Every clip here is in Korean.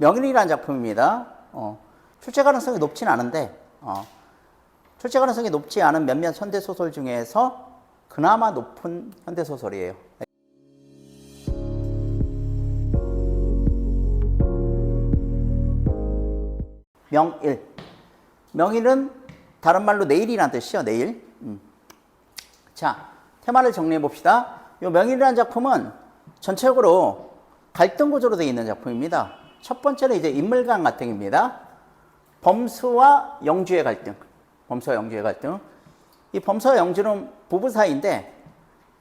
명인이라는 작품입니다. 출제 가능성이 높진 않은데 출제 가능성이 높지 않은 몇몇 현대소설 중에서 그나마 높은 현대소설이에요. 명일. 명일은 다른 말로 내일이라는 뜻이죠. 내일. 자, 테마를 정리해 봅시다. 이 명일이라는 작품은 전체적으로 갈등 구조로 되어 있는 작품입니다. 첫 번째는 이제 인물 간 갈등입니다. 범수와 영주의 갈등. 범수와 영주의 갈등. 이 범수와 영주는 부부 사이인데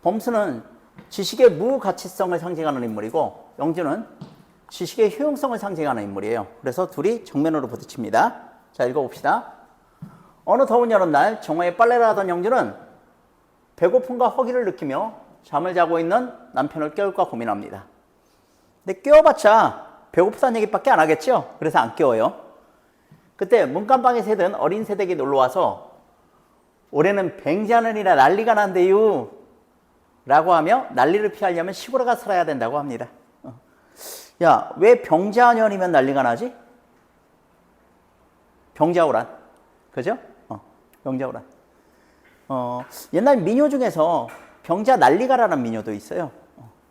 범수는 지식의 무가치성을 상징하는 인물이고 영주는 지식의 효용성을 상징하는 인물이에요. 그래서 둘이 정면으로 부딪힙니다. 자, 읽어봅시다. 어느 더운 여름날 정오에 빨래를 하던 영주는 배고픔과 허기를 느끼며 잠을 자고 있는 남편을 깨울까 고민합니다. 근데 깨워봤자 배고프다는 얘기밖에 안 하겠죠? 그래서 안 깨워요. 그때 문간방에 새든 어린 새댁이 놀러와서 올해는 뱅자는이라 난리가 난대요 라고 하며 난리를 피하려면 시골에 가서 살아야 된다고 합니다. 야, 왜 병자년이면 난리가 나지? 병자호란. 그죠? 병자호란. 옛날 민요 중에서 병자 난리가라는 민요도 있어요.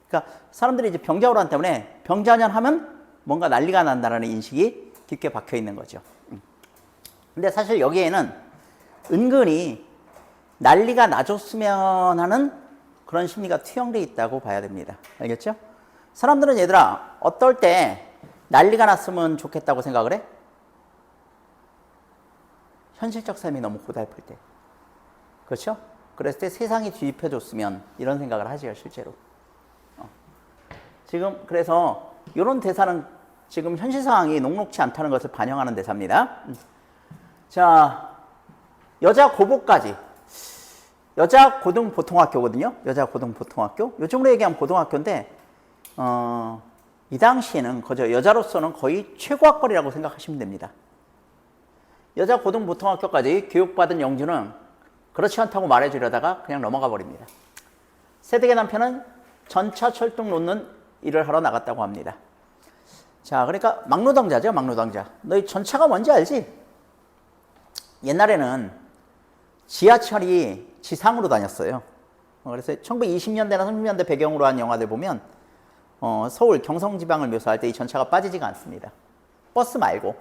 그러니까 사람들이 이제 병자호란 때문에 병자년 하면 뭔가 난리가 난다는 인식이 깊게 박혀 있는 거죠. 근데 사실 여기에는 은근히 난리가 나줬으면 하는 그런 심리가 투영되어 있다고 봐야 됩니다. 알겠죠? 사람들은 얘들아, 어떨 때 난리가 났으면 좋겠다고 생각을 해? 현실적 삶이 너무 고달플 때. 그렇죠? 그랬을 때 세상이 뒤집혀졌으면 이런 생각을 하지요, 실제로. 지금 그래서 이런 대사는 지금 현실 상황이 녹록치 않다는 것을 반영하는 대사입니다. 자, 여자 고보까지. 여자 고등보통학교거든요. 여자 고등보통학교. 요즘으로 얘기하면 고등학교인데 이 당시에는 그저 여자로서는 거의 최고학벌이라고 생각하시면 됩니다. 여자 고등보통학교까지 교육받은 영주는 그렇지 않다고 말해주려다가 그냥 넘어가 버립니다. 새댁의 남편은 전차 철뚝 놓는 일을 하러 나갔다고 합니다. 자, 그러니까 막노동자죠, 막노동자. 너희 전차가 뭔지 알지? 옛날에는 지하철이 지상으로 다녔어요. 그래서 1920년대나 30년대 배경으로 한 영화들 보면 서울 경성지방을 묘사할 때 이 전차가 빠지지가 않습니다. 버스 말고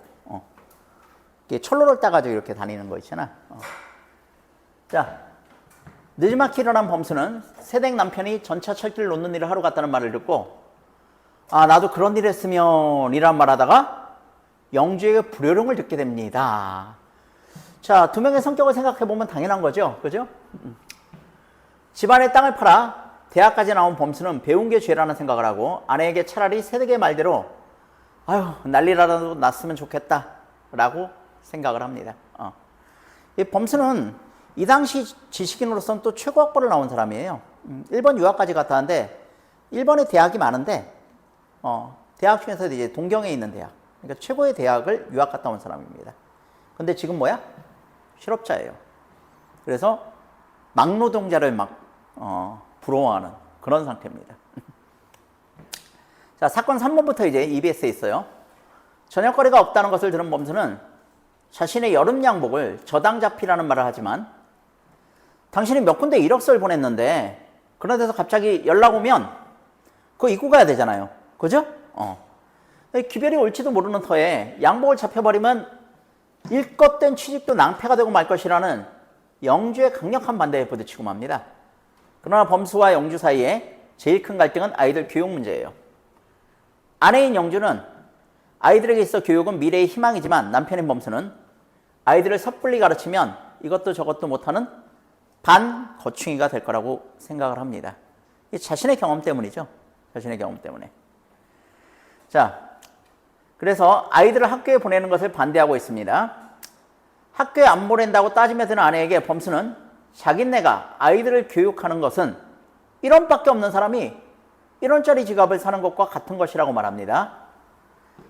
철로를 따가지고 이렇게 다니는 거 있잖아. 자, 늦지막히 일어난 범수는 새댁 남편이 전차 철길을 놓는 일을 하러 갔다는 말을 듣고 아, 나도 그런 일 했으면 이란 말 하다가 영주에게 불효령을 듣게 됩니다. 자, 두 명의 성격을 생각해보면 당연한 거죠. 그죠? 집안의 땅을 팔아 대학까지 나온 범수는 배운 게 죄라는 생각을 하고 아내에게 차라리 새댁의 말대로 아유, 난리라도 났으면 좋겠다 라고 생각을 합니다. 이 범수는 이 당시 지식인으로서는 또 최고학벌을 나온 사람이에요. 일본 유학까지 갔다 왔는데 일본에 대학이 많은데 대학 중에서도 이제 동경에 있는 대학, 그러니까 최고의 대학을 유학 갔다 온 사람입니다. 근데 지금 뭐야? 실업자예요. 그래서 막노동자를 막 부러워하는 그런 상태입니다. 자, 사건 3번부터 이제 EBS에 있어요. 저녁거리가 없다는 것을 들은 범수는 자신의 여름 양복을 저당 잡히라는 말을 하지만 당신이 몇 군데 이력서를 보냈는데 그런 데서 갑자기 연락 오면 그거 입고 가야 되잖아요. 그죠? 기별이 올지도 모르는 터에 양복을 잡혀버리면 일것된 취직도 낭패가 되고 말 것이라는 영주의 강력한 반대에 부딪히고 맙니다. 그러나 범수와 영주 사이에 제일 큰 갈등은 아이들 교육 문제예요. 아내인 영주는 아이들에게 있어 교육은 미래의 희망이지만 남편인 범수는 아이들을 섣불리 가르치면 이것도 저것도 못하는 반거충이가 될 거라고 생각을 합니다. 자신의 경험 때문이죠. 자신의 경험 때문에. 자, 그래서 아이들을 학교에 보내는 것을 반대하고 있습니다. 학교에 안 보낸다고 따지며 드는 아내에게 범수는 자기네가 아이들을 교육하는 것은 1원밖에 없는 사람이 1원짜리 지갑을 사는 것과 같은 것이라고 말합니다.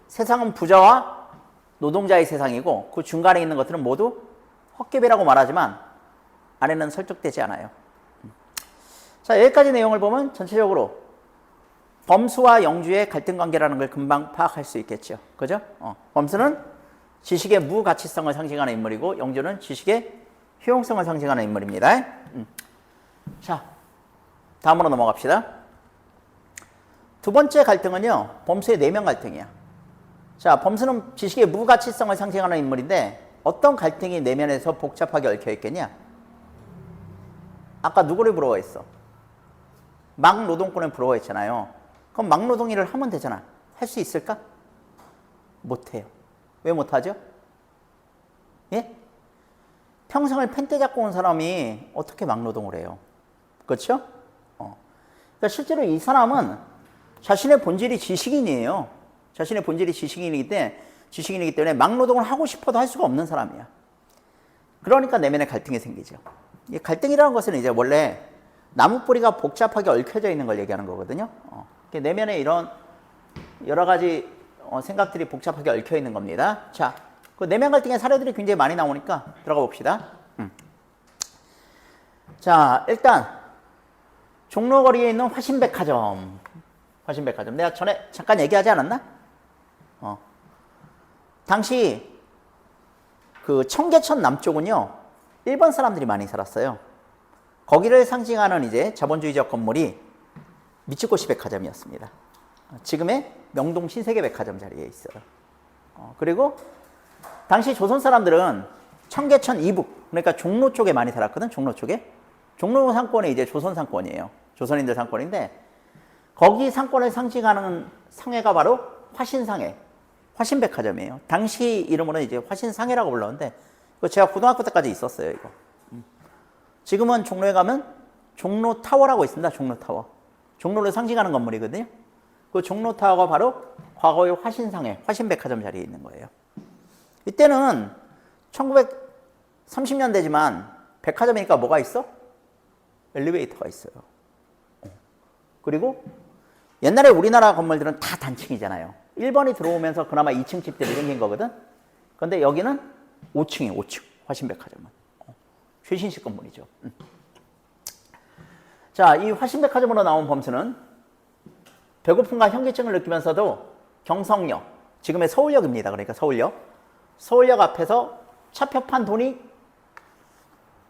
세상은 부자와 노동자의 세상이고 그 중간에 있는 것들은 모두 헛개비라고 말하지만 아내는 설득되지 않아요. 자, 여기까지 내용을 보면 전체적으로 범수와 영주의 갈등 관계라는 걸 금방 파악할 수 있겠죠. 그죠? 범수는 지식의 무가치성을 상징하는 인물이고 영주는 지식의 효용성을 상징하는 인물입니다. 자, 다음으로 넘어갑시다. 두 번째 갈등은요, 범수의 내면 갈등이야. 자, 범수는 지식의 무가치성을 상징하는 인물인데 어떤 갈등이 내면에서 복잡하게 얽혀 있겠냐? 아까 누구를 부러워했어? 막노동꾼을 부러워했잖아요. 그럼 막노동 일을 하면 되잖아. 할 수 있을까? 못해요. 왜 못하죠? 예? 평생을 펜대 잡고 온 사람이 어떻게 막노동을 해요? 그렇죠? 그러니까 실제로 이 사람은 자신의 본질이 지식인이에요. 자신의 본질이 지식인이기 때문에 막노동을 하고 싶어도 할 수가 없는 사람이야. 그러니까 내면에 갈등이 생기죠. 이 갈등이라는 것은 이제 원래 나무 뿌리가 복잡하게 얽혀져 있는 걸 얘기하는 거거든요. 내면에 이런 여러 가지 생각들이 복잡하게 얽혀 있는 겁니다. 자, 그 내면 갈등의 사례들이 굉장히 많이 나오니까 들어가 봅시다. 자, 일단 종로거리에 있는 화신백화점. 화신백화점. 내가 전에 잠깐 얘기하지 않았나? 당시 그 청계천 남쪽은요, 일본 사람들이 많이 살았어요. 거기를 상징하는 이제 자본주의적 건물이 미츠코시 백화점이었습니다. 지금의 명동 신세계 백화점 자리에 있어요. 그리고 당시 조선 사람들은 청계천 이북, 그러니까 종로 쪽에 많이 살았거든. 종로 쪽에. 종로 상권이 이제 조선 상권이에요. 조선인들 상권인데 거기 상권을 상징하는 상해가 바로 화신상해, 화신백화점이에요. 당시 이름으로는 이제 화신상해라고 불렀는데 이거 제가 고등학교 때까지 있었어요. 이거. 지금은 종로에 가면 종로타워라고 있습니다. 종로타워. 종로를 상징하는 건물이거든요. 그 종로타워가 바로 과거의 화신상해, 화신백화점 자리에 있는 거예요. 이때는 1930년대지만 백화점이니까 뭐가 있어? 엘리베이터가 있어요. 그리고 옛날에 우리나라 건물들은 다 단층이잖아요. 1번이 들어오면서 그나마 2층 집들이 생긴 거거든. 근데 여기는 5층이에요. 5층. 화신백화점은. 최신식 건물이죠. 자, 이 화신백화점으로 나온 범수는 배고픔과 현기증을 느끼면서도 경성역, 지금의 서울역입니다. 그러니까 서울역 앞에서 차표 판 돈이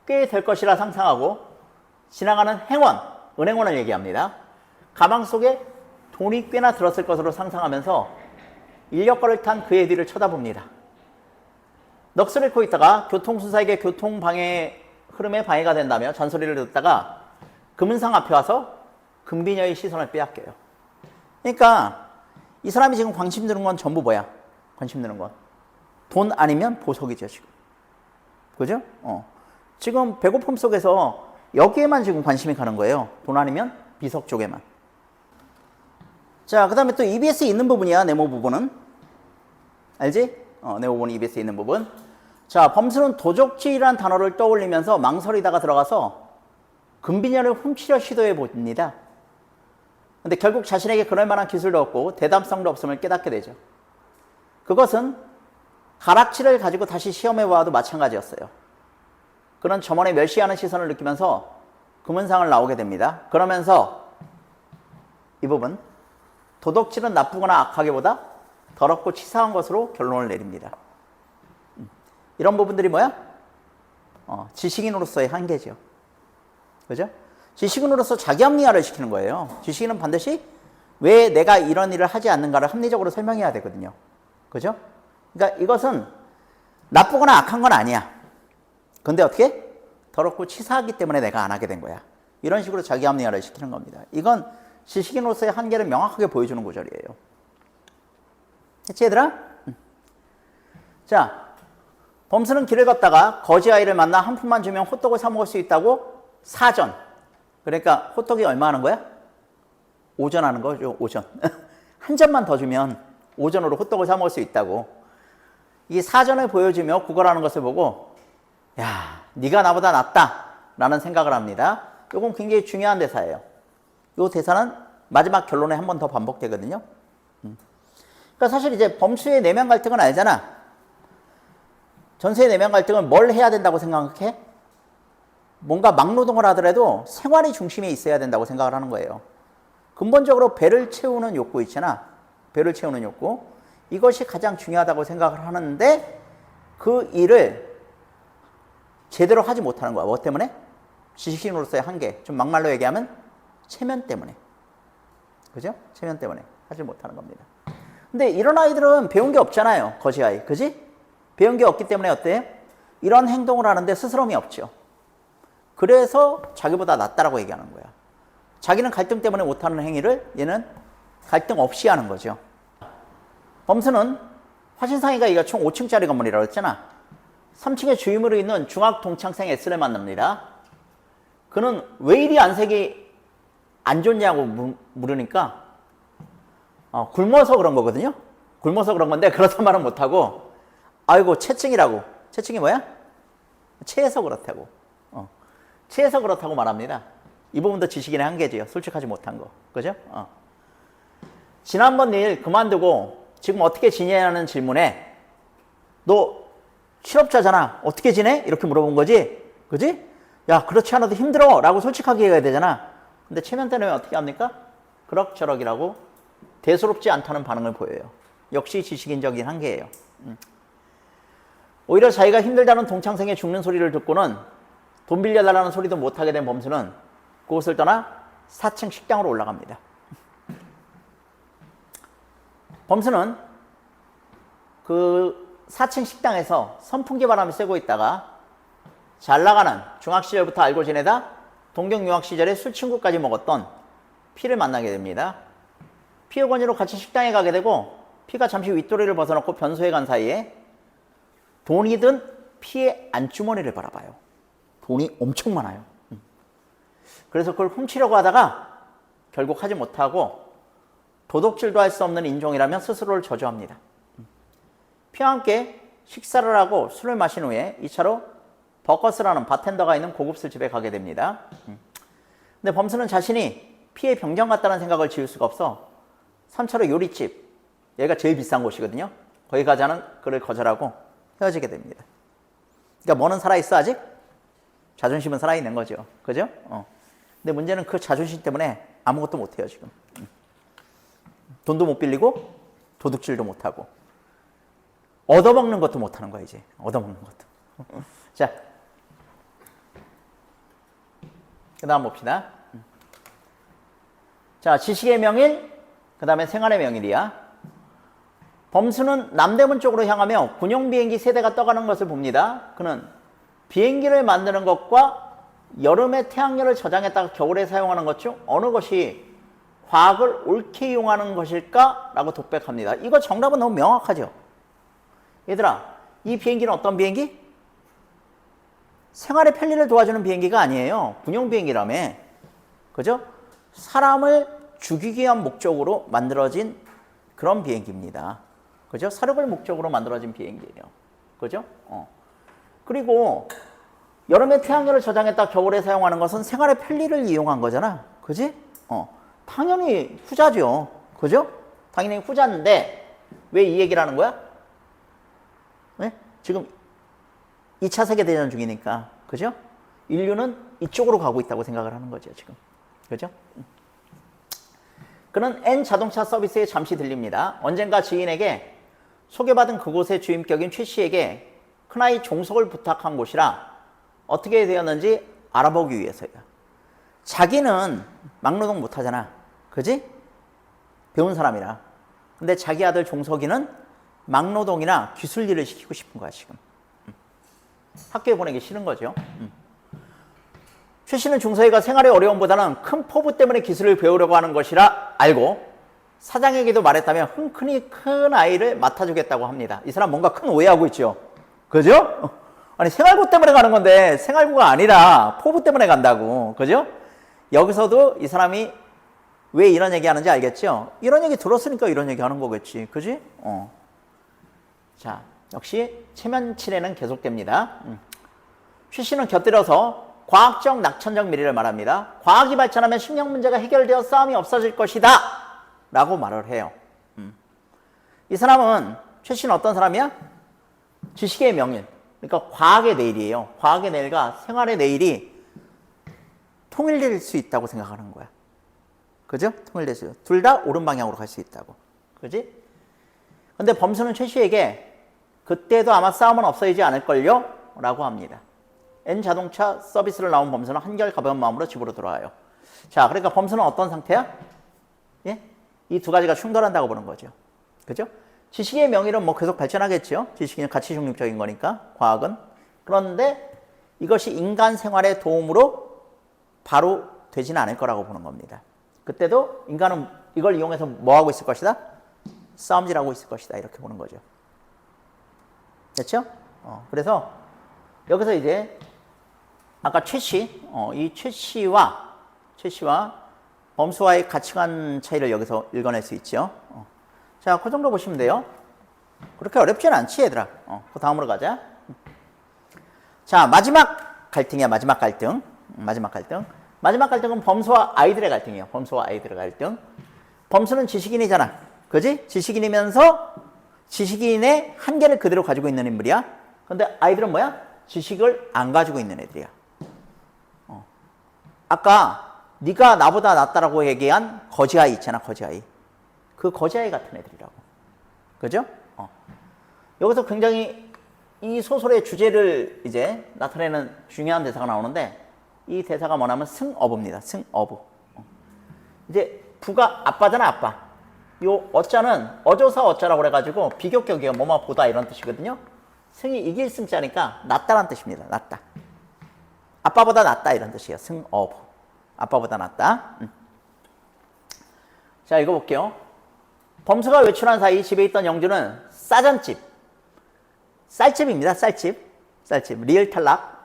꽤 될 것이라 상상하고 지나가는 행원, 은행원을 얘기합니다. 가방 속에 돈이 꽤나 들었을 것으로 상상하면서 인력거를 탄 그의 뒤를 쳐다봅니다. 넋을 잃고 있다가 교통수사에게 교통방해 흐름에 방해가 된다며 잔소리를 듣다가 금은상 앞에 와서 금비녀의 시선을 빼앗겨요. 그러니까 이 사람이 지금 관심 드는 건 전부 뭐야? 관심 드는 건 돈 아니면 보석이죠, 지금. 그죠? 지금 배고픔 속에서 여기에만 지금 관심이 가는 거예요. 돈 아니면 비석 쪽에만. 자, 그 다음에 또 EBS에 있는 부분이야, 네모 부분은. 알지? 네모 부분 EBS에 있는 부분. 자, 범수는 도적질이라는 단어를 떠올리면서 망설이다가 들어가서 금비녀를 훔치려 시도해 봅니다. 근데 결국 자신에게 그럴 만한 기술도 없고 대담성도 없음을 깨닫게 되죠. 그것은 가락지를 가지고 다시 시험해 봐도 마찬가지였어요. 그런 점원의 멸시하는 시선을 느끼면서 금은상을 나오게 됩니다. 그러면서 이 부분, 도덕질은 나쁘거나 악하기보다 더럽고 치사한 것으로 결론을 내립니다. 이런 부분들이 뭐야? 지식인으로서의 한계죠. 그죠? 지식인으로서 자기 합리화를 시키는 거예요. 지식인은 반드시 왜 내가 이런 일을 하지 않는가를 합리적으로 설명해야 되거든요. 그죠? 그러니까 이것은 나쁘거나 악한 건 아니야. 근데 어떻게? 더럽고 치사하기 때문에 내가 안 하게 된 거야. 이런 식으로 자기 합리화를 시키는 겁니다. 이건 지식인으로서의 한계를 명확하게 보여주는 구절이에요. 했지, 얘들아? 자, 범수는 길을 걷다가 거지 아이를 만나 한 푼만 주면 호떡을 사 먹을 수 있다고 사전. 그러니까 호떡이 얼마 하는 거야? 5전 하는 거죠, 5전. 한 점만 더 주면 5전으로 호떡을 사 먹을 수 있다고. 이 사전을 보여주며 구걸하는 것을 보고 야, 네가 나보다 낫다 라는 생각을 합니다. 이건 굉장히 중요한 대사예요. 이 대사는 마지막 결론에 한 번 더 반복되거든요. 그러니까 사실 이제 범수의 내면 갈등은 알잖아. 전수의 내면 갈등은 뭘 해야 된다고 생각해? 뭔가 막노동을 하더라도 생활이 중심에 있어야 된다고 생각을 하는 거예요. 근본적으로 배를 채우는 욕구 있잖아. 배를 채우는 욕구. 이것이 가장 중요하다고 생각을 하는데 그 일을 제대로 하지 못하는 거야. 뭐 때문에? 지식인으로서의 한계. 좀 막말로 얘기하면 체면 때문에. 그죠? 체면 때문에 하지 못하는 겁니다. 근데 이런 아이들은 배운 게 없잖아요. 거지 아이. 그지? 배운 게 없기 때문에 어때요? 이런 행동을 하는데 스스럼이 없죠. 그래서 자기보다 낫다라고 얘기하는 거야. 자기는 갈등 때문에 못하는 행위를 얘는 갈등 없이 하는 거죠. 범수는 화신상이가 이가 총 5층짜리 건물이라고 했잖아. 3층에 주임으로 있는 중학 동창생 S를 만납니다. 그는 왜 이리 안색이 안 좋냐고 물으니까 굶어서 그런 거거든요. 굶어서 그런 건데 그렇단 말은 못하고 아이고 체증이라고. 체증이 뭐야? 체해서 그렇다고. 체해서 그렇다고 말합니다. 이 부분도 지식인의 한계지요. 솔직하지 못한 거. 그죠? 지난번 일 그만두고 지금 어떻게 지내냐는 질문에 너 실업자잖아. 어떻게 지내? 이렇게 물어본 거지. 그지? 야, 그렇지 않아도 힘들어. 라고 솔직하게 얘기해야 되잖아. 근데 체면 때문에 어떻게 합니까? 그럭저럭이라고 대수롭지 않다는 반응을 보여요. 역시 지식인적인 한계예요. 오히려 자기가 힘들다는 동창생의 죽는 소리를 듣고는 돈 빌려달라는 소리도 못하게 된 범수는 그곳을 떠나 4층 식당으로 올라갑니다. 범수는 그 4층 식당에서 선풍기 바람이 쐬고 있다가 잘 나가는 중학 시절부터 알고 지내다 동경 유학 시절에 술 친구까지 먹었던 피를 만나게 됩니다. 피 어머니로 같이 식당에 가게 되고 피가 잠시 윗도리를 벗어놓고 변소에 간 사이에 돈이 든 피의 안주머니를 바라봐요. 돈이 엄청 많아요. 그래서 그걸 훔치려고 하다가 결국 하지 못하고 도둑질도 할 수 없는 인종이라며 스스로를 저주합니다. 피와 함께 식사를 하고 술을 마신 후에 2차로 버커스라는 바텐더가 있는 고급 술집에 가게 됩니다. 근데 범수는 자신이 피의 병정 같다는 생각을 지울 수가 없어 3차로 요리집, 여기가 제일 비싼 곳이거든요. 거기 가자는 그를 거절하고 헤어지게 됩니다. 그러니까 뭐는 살아있어 아직? 자존심은 살아있는 거죠. 그죠? 근데 문제는 그 자존심 때문에 아무것도 못해요 지금. 돈도 못 빌리고 도둑질도 못하고 얻어먹는 것도 못하는 거야 이제. 얻어먹는 것도. 자, 그 다음 봅시다. 자, 지식의 명일, 그 다음에 생활의 명일이야. 범수는 남대문 쪽으로 향하며 군용 비행기 세대가 떠가는 것을 봅니다. 그는 비행기를 만드는 것과 여름에 태양열을 저장했다가 겨울에 사용하는 것 중 어느 것이 과학을 옳게 이용하는 것일까? 라고 독백합니다. 이거 정답은 너무 명확하죠. 얘들아, 이 비행기는 어떤 비행기? 생활의 편리를 도와주는 비행기가 아니에요. 군용 비행기라며. 그죠? 사람을 죽이기 위한 목적으로 만들어진 그런 비행기입니다. 그죠? 사륙을 목적으로 만들어진 비행기예요. 그죠? 그리고 여름에 태양열을 저장했다 겨울에 사용하는 것은 생활의 편리를 이용한 거잖아. 그지? 당연히 후자죠. 그죠? 당연히 후자인데 왜 이 얘기를 하는 거야? 네? 지금 2차 세계대전 중이니까. 그죠? 인류는 이쪽으로 가고 있다고 생각을 하는 거죠. 지금. 그죠? 그는 N 자동차 서비스에 잠시 들립니다. 언젠가 지인에게 소개받은 그곳의 주임격인 최 씨에게 큰아이 종속을 부탁한 곳이라 어떻게 되었는지 알아보기 위해서요. 자기는 막노동 못하잖아. 그지? 배운 사람이라. 근데 자기 아들 종석이는 막노동이나 기술 일을 시키고 싶은 거야 지금. 학교에 보내기 싫은 거죠. 최 씨는 종석이가 생활의 어려움보다는 큰 포부 때문에 기술을 배우려고 하는 것이라 알고 사장에게도 말했다며 흔쾌히 큰 아이를 맡아주겠다고 합니다. 이 사람 뭔가 큰 오해하고 있죠. 그죠? 아니 생활고 때문에 가는 건데 생활고가 아니라 포부 때문에 간다고. 그죠? 여기서도 이 사람이 왜 이런 얘기 하는지 알겠죠? 이런 얘기 들었으니까 이런 얘기 하는 거겠지. 그지? 자, 역시 체면 칠해는 계속됩니다. 최 씨는 곁들여서 과학적 낙천적 미래를 말합니다. 과학이 발전하면 식량 문제가 해결되어 싸움이 없어질 것이다 라고 말을 해요. 이 사람은 최 씨는 어떤 사람이야? 지식의 명일, 그러니까 과학의 내일이에요. 과학의 내일과 생활의 내일이 통일될 수 있다고 생각하는 거야. 그죠? 통일대수. 둘 다 오른 방향으로 갈 수 있다고. 그지? 근데 범수는 최 씨에게 그때도 아마 싸움은 없어지지 않을걸요? 라고 합니다. N자동차 서비스를 나온 범수는 한결 가벼운 마음으로 집으로 돌아와요. 자, 그러니까 범수는 어떤 상태야? 예? 이 두 가지가 충돌한다고 보는 거죠. 그죠? 지식의 명의는 뭐 계속 발전하겠죠. 지식은 가치 중립적인 거니까, 과학은. 그런데 이것이 인간 생활의 도움으로 바로 되지는 않을 거라고 보는 겁니다. 그때도 인간은 이걸 이용해서 뭐 하고 있을 것이다? 싸움질하고 있을 것이다. 이렇게 보는 거죠. 됐죠? 그래서 여기서 이제 아까 최 씨, 이 최 씨와 범수와의 가치관 차이를 여기서 읽어낼 수 있죠. 자, 그 정도 보시면 돼요. 그렇게 어렵지는 않지, 얘들아. 그 다음으로 가자. 자, 마지막 갈등이야, 마지막 갈등. 마지막 갈등은 범수와 아이들의 갈등이에요. 범수와 아이들의 갈등. 범수는 지식인이잖아. 그지? 지식인이면서 지식인의 한계를 그대로 가지고 있는 인물이야. 근데 아이들은 뭐야? 지식을 안 가지고 있는 애들이야. 아까 네가 나보다 낫다라고 얘기한 거지아이 있잖아, 거지아이. 그 거지아이 같은 애들이라고. 그죠? 여기서 굉장히 이 소설의 주제를 이제 나타내는 중요한 대사가 나오는데 이 대사가 뭐냐면 승어부입니다. 승어부. 이제 부가 아빠잖아, 아빠. 요 어자는 어조사 어자라고 그래가지고 비교격이야, 뭐뭐 보다 이런 뜻이거든요. 승이 이길 승자니까 낫다란 뜻입니다. 낫다. 아빠보다 낫다 이런 뜻이에요. 승어부. 아빠보다 낫다. 자, 읽어볼게요. 범수가 외출한 사이 집에 있던 영주는 쌀집입니다. 쌀집. 리을 탈락.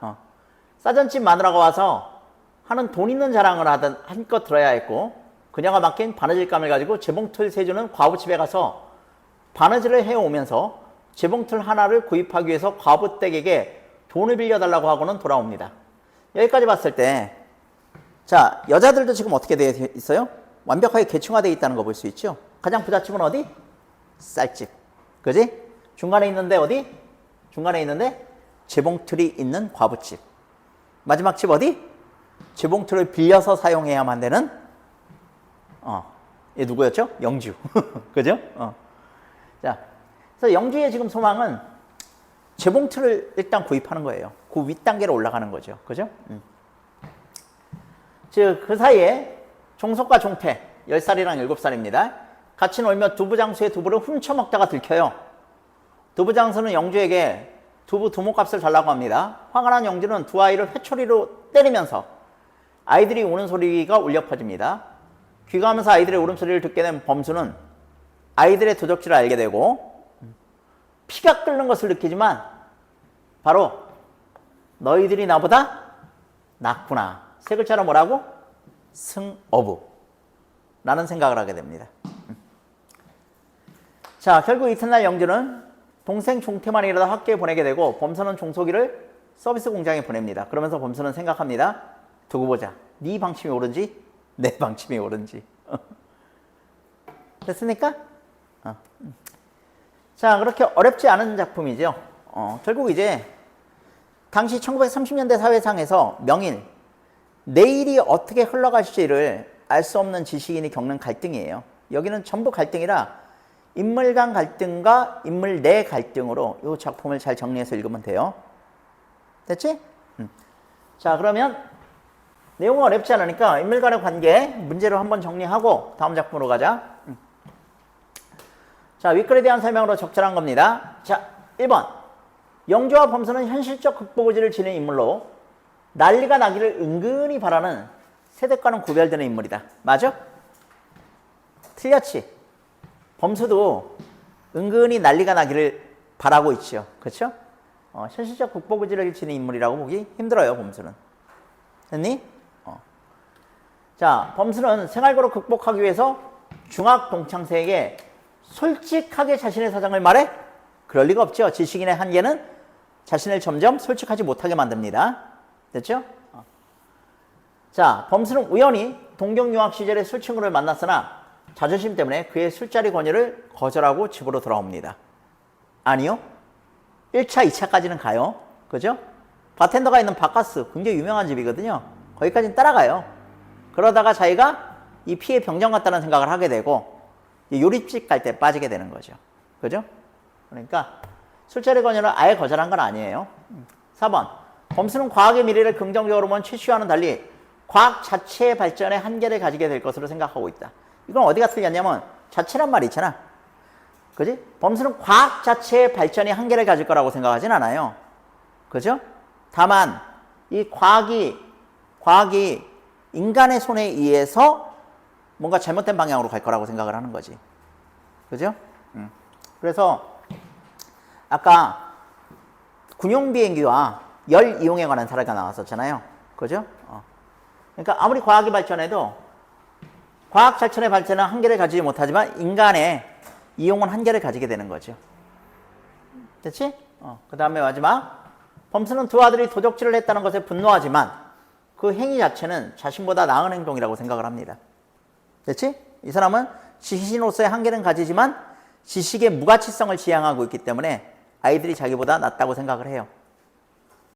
싸전집 마누라가 와서 하는 돈 있는 자랑을 하던 한껏 들어야 했고 그녀가 맡긴 바느질감을 가지고 재봉틀 세주는 과부집에 가서 바느질을 해오면서 재봉틀 하나를 구입하기 위해서 과부댁에게 돈을 빌려달라고 하고는 돌아옵니다. 여기까지 봤을 때 자, 여자들도 지금 어떻게 되어 있어요? 완벽하게 계층화되어 있다는 거 볼 수 있죠. 가장 부잣집은 어디? 쌀집. 그지? 중간에 있는데 어디? 중간에 있는데 재봉틀이 있는 과부집. 마지막 집 어디? 재봉틀을 빌려서 사용해야만 되는 얘 누구였죠? 영주. 그죠? 자, 그래서 영주의 지금 소망은 재봉틀을 일단 구입하는 거예요. 그 윗단계로 올라가는 거죠. 그죠? 즉, 그 사이에 종석과 종태, 10살이랑 7살입니다. 같이 놀며 두부장수의 두부를 훔쳐먹다가 들켜요. 두부장수는 영주에게 두부 두모값을 달라고 합니다. 화가 난 영주는 두 아이를 회초리로 때리면서 아이들이 우는 소리가 울려 퍼집니다. 귀가하면서 아이들의 울음소리를 듣게 된 범수는 아이들의 도적질을 알게 되고 피가 끓는 것을 느끼지만 바로 너희들이 나보다 낫구나. 세 글자로 뭐라고? 승어부 라는 생각을 하게 됩니다. 자, 결국 이튿날 영주는 동생 종태만이라도 학교에 보내게 되고 범수는 종석이를 서비스 공장에 보냅니다. 그러면서 범수는 생각합니다. 두고 보자. 네 방침이 옳은지 내 방침이 옳은지. 됐습니까? 자, 그렇게 어렵지 않은 작품이죠. 결국 이제 당시 1930년대 사회상에서 명인, 내일이 어떻게 흘러갈지를 알 수 없는 지식인이 겪는 갈등이에요. 여기는 전부 갈등이라 인물 간 갈등과 인물 내 갈등으로 이 작품을 잘 정리해서 읽으면 돼요. 됐지? 자, 그러면 내용은 어렵지 않으니까 인물 간의 관계 문제로 한번 정리하고 다음 작품으로 가자. 자, 윗글에 대한 설명으로 적절한 겁니다. 자, 1번. 영주와 범수는 현실적 극복의지를 지닌 인물로 난리가 나기를 은근히 바라는 세대과는 구별되는 인물이다. 맞아? 틀렸지? 범수도 은근히 난리가 나기를 바라고 있죠. 그렇죠? 현실적 극복의지를 지닌 인물이라고 보기 힘들어요, 범수는. 됐니? 자, 범수는 생활고를 극복하기 위해서 중학 동창생에게 솔직하게 자신의 사정을 말해? 그럴 리가 없죠. 지식인의 한계는 자신을 점점 솔직하지 못하게 만듭니다. 됐죠? 자, 범수는 우연히 동경유학 시절에 술 친구를 만났으나 자존심 때문에 그의 술자리 권유를 거절하고 집으로 돌아옵니다. 아니요. 1차, 2차까지는 가요. 그죠? 바텐더가 있는 바카스, 굉장히 유명한 집이거든요. 거기까지는 따라가요. 그러다가 자기가 이 피해 병정 같다는 생각을 하게 되고 요리집 갈 때 빠지게 되는 거죠. 그죠? 그러니까 술자리 권유를 아예 거절한 건 아니에요. 4번. 범수는 과학의 미래를 긍정적으로 본 최슈와는 달리 과학 자체의 발전에 한계를 가지게 될 것으로 생각하고 있다. 이건 어디가 틀렸냐면 자체란 말이 있잖아. 그지? 범수는 과학 자체의 발전이 한계를 가질 거라고 생각하진 않아요. 그죠? 다만 이 과학이 인간의 손에 의해서 뭔가 잘못된 방향으로 갈 거라고 생각을 하는 거지. 그죠? 그래서 아까 군용 비행기와 열 이용에 관한 사례가 나왔었잖아요. 그죠? 그러니까 아무리 과학이 발전해도 과학 자체의 발전은 한계를 가지지 못하지만 인간의 이용은 한계를 가지게 되는 거죠. 됐지? 그 다음에 마지막. 범수는 두 아들이 도적질을 했다는 것에 분노하지만 그 행위 자체는 자신보다 나은 행동이라고 생각을 합니다. 됐지? 이 사람은 지식인으로서의 한계는 가지지만 지식의 무가치성을 지향하고 있기 때문에 아이들이 자기보다 낫다고 생각을 해요.